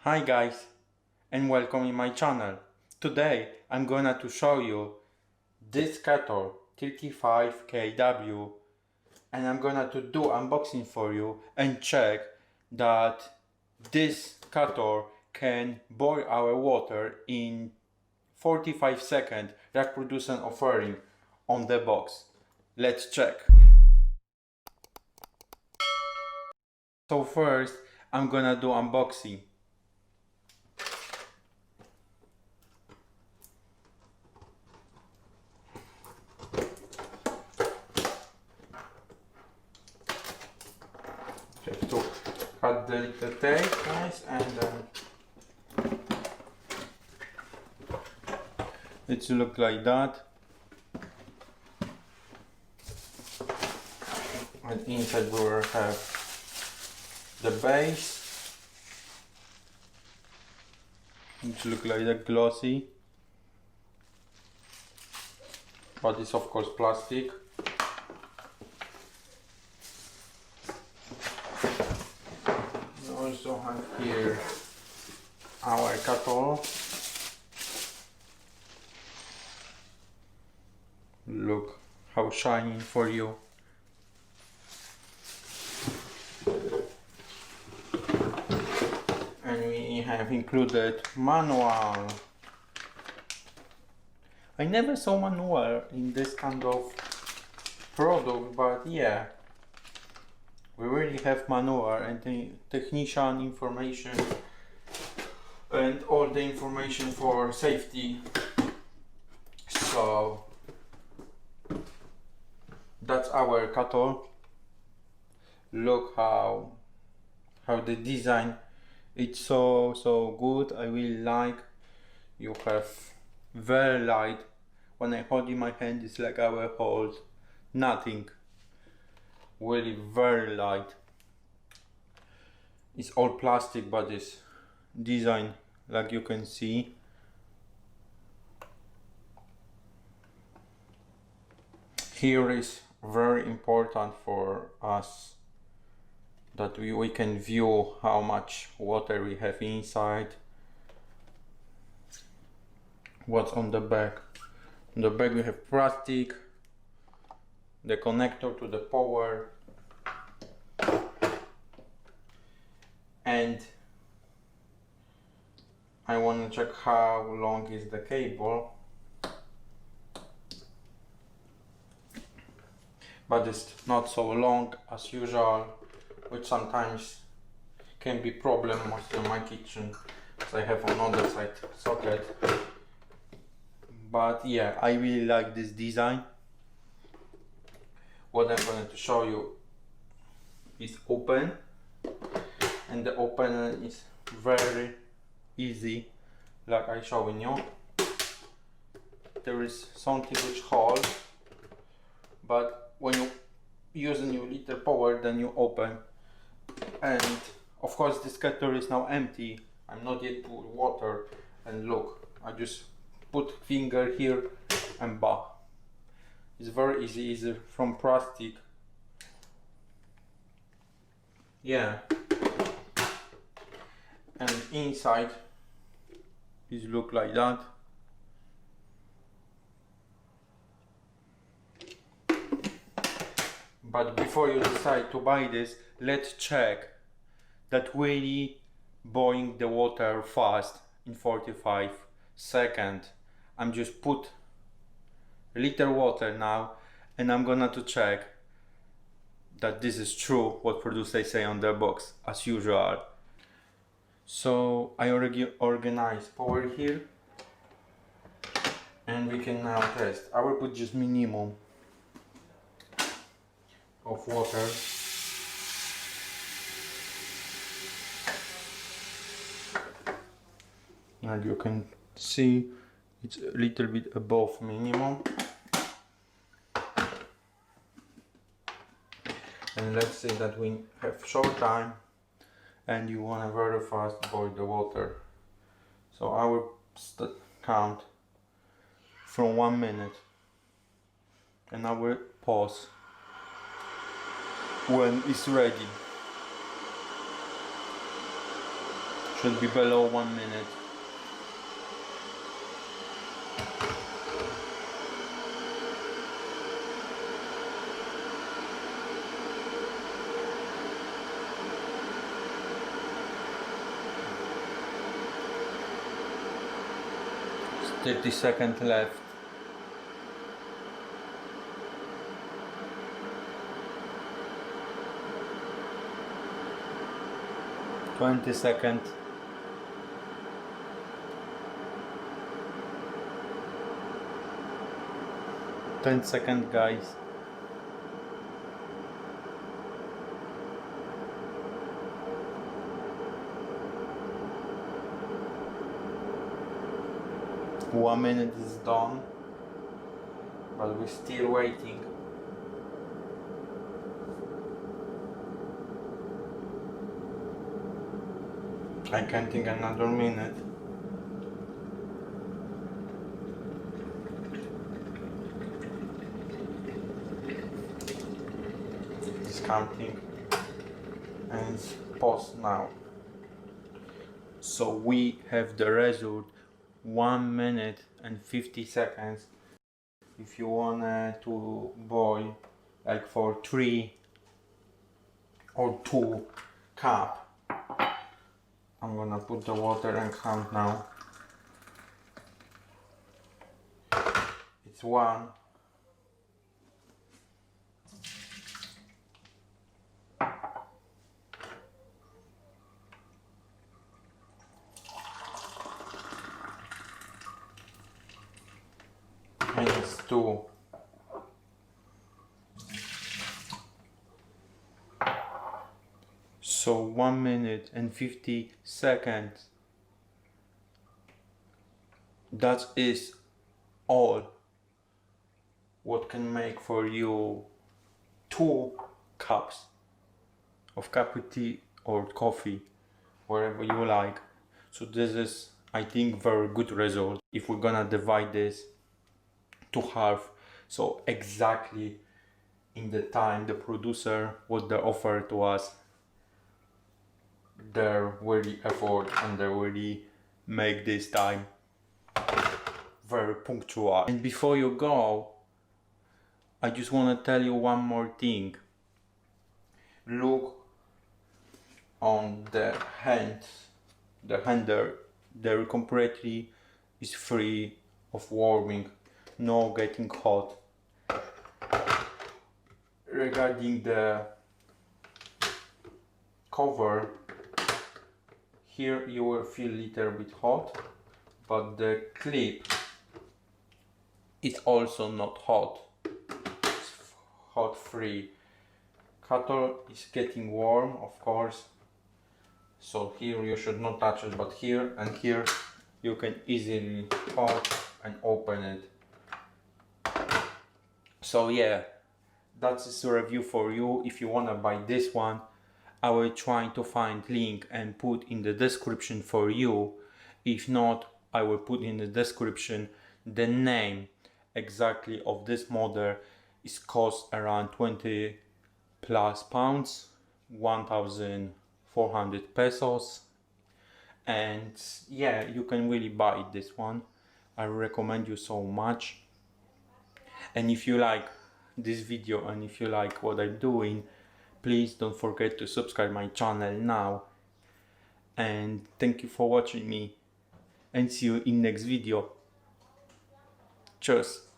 Hi guys, and welcome in my channel. Today I'm gonna to show you this Kettle 35 kW, and I'm gonna to do unboxing for you and check that this kettle can boil our water in 45 seconds like produce an offering on the box. Let's check. So first I'm gonna do unboxing. Have to cut the little tape, guys, and then it should look like that. And inside we will have the base. It should look like that, glossy, but it's of course plastic. We also have here our kettle. Look how shiny for you. And we have included manual. I never saw manual in this kind of product, but yeah, we really have manual and the technician information and all the information for safety. So that's our kettle. Look how the design, it's so good. I really like. You have very light. When I hold in my hand, it's like I will hold nothing. Really very light. It's all plastic, but it's design like you can see. Here is very important for us that we can view how much water we have inside. What's on the back? On the back we have plastic, the connector to the power, and I want to check how long is the cable, but it's not so long as usual, which sometimes can be problem in my kitchen, because I have on other side socket. But yeah, I really like this design. What I'm going to show you is open, and the opener is very easy, like I showing you. There is something which holds, but when you using your little power, then you open. And of course this kettle is now empty. I'm not yet put water, and look, I just put finger here and bah. It's very easy from plastic. Yeah. And inside it look like that. But before you decide to buy this, let's check that really boiling the water fast in 45 seconds. I'm just put a liter water now, and I'm gonna to check that this is true what producers say on their box as usual. So I already organized power here, and we can now test. I will put just minimum of water. And you can see it's a little bit above minimum. And let's say that we have short time and you want to very fast boil the water. So I will count from 1 minute, and I will pause when it's ready. Should be below 1 minute. It's 30 seconds left. Twenty seconds. 10 seconds, guys. One minute is done, but we're still waiting. I can think another minute. It's counting and it's paused now. So we have the result, 1 minute and 50 seconds. If you want to boil like for 3 or 2 cups, I'm gonna put the water and count now. It's 1. And it's 2. So 1 minute and 50 seconds. That is all what can make for you 2 cups of cup of tea or coffee, wherever you like. So this is, I think, very good result. If we're gonna divide this to half, so exactly in the time the producer what they offer to us, they're really effort and they really make this time very punctual. And before you go, I just want to tell you one more thing. Look on the hands, the hander, there completely is free of warming, no getting hot. Regarding the cover, here you will feel a little bit hot, but the clip is also not hot. It's hot free. Kettle is getting warm, of course, so here you should not touch it, but here and here you can easily hold and open it. So yeah, that's a review for you. If you wanna buy this one, I will try to find link and put in the description for you. If not, I will put in the description the name exactly of this model. It costs around 20 plus pounds, 1,400 pesos, and yeah, you can really buy this one. I recommend you so much. And if you like this video and if you like what I'm doing, please don't forget to subscribe my channel now. And thank you for watching me, and see you in next video. Cheers.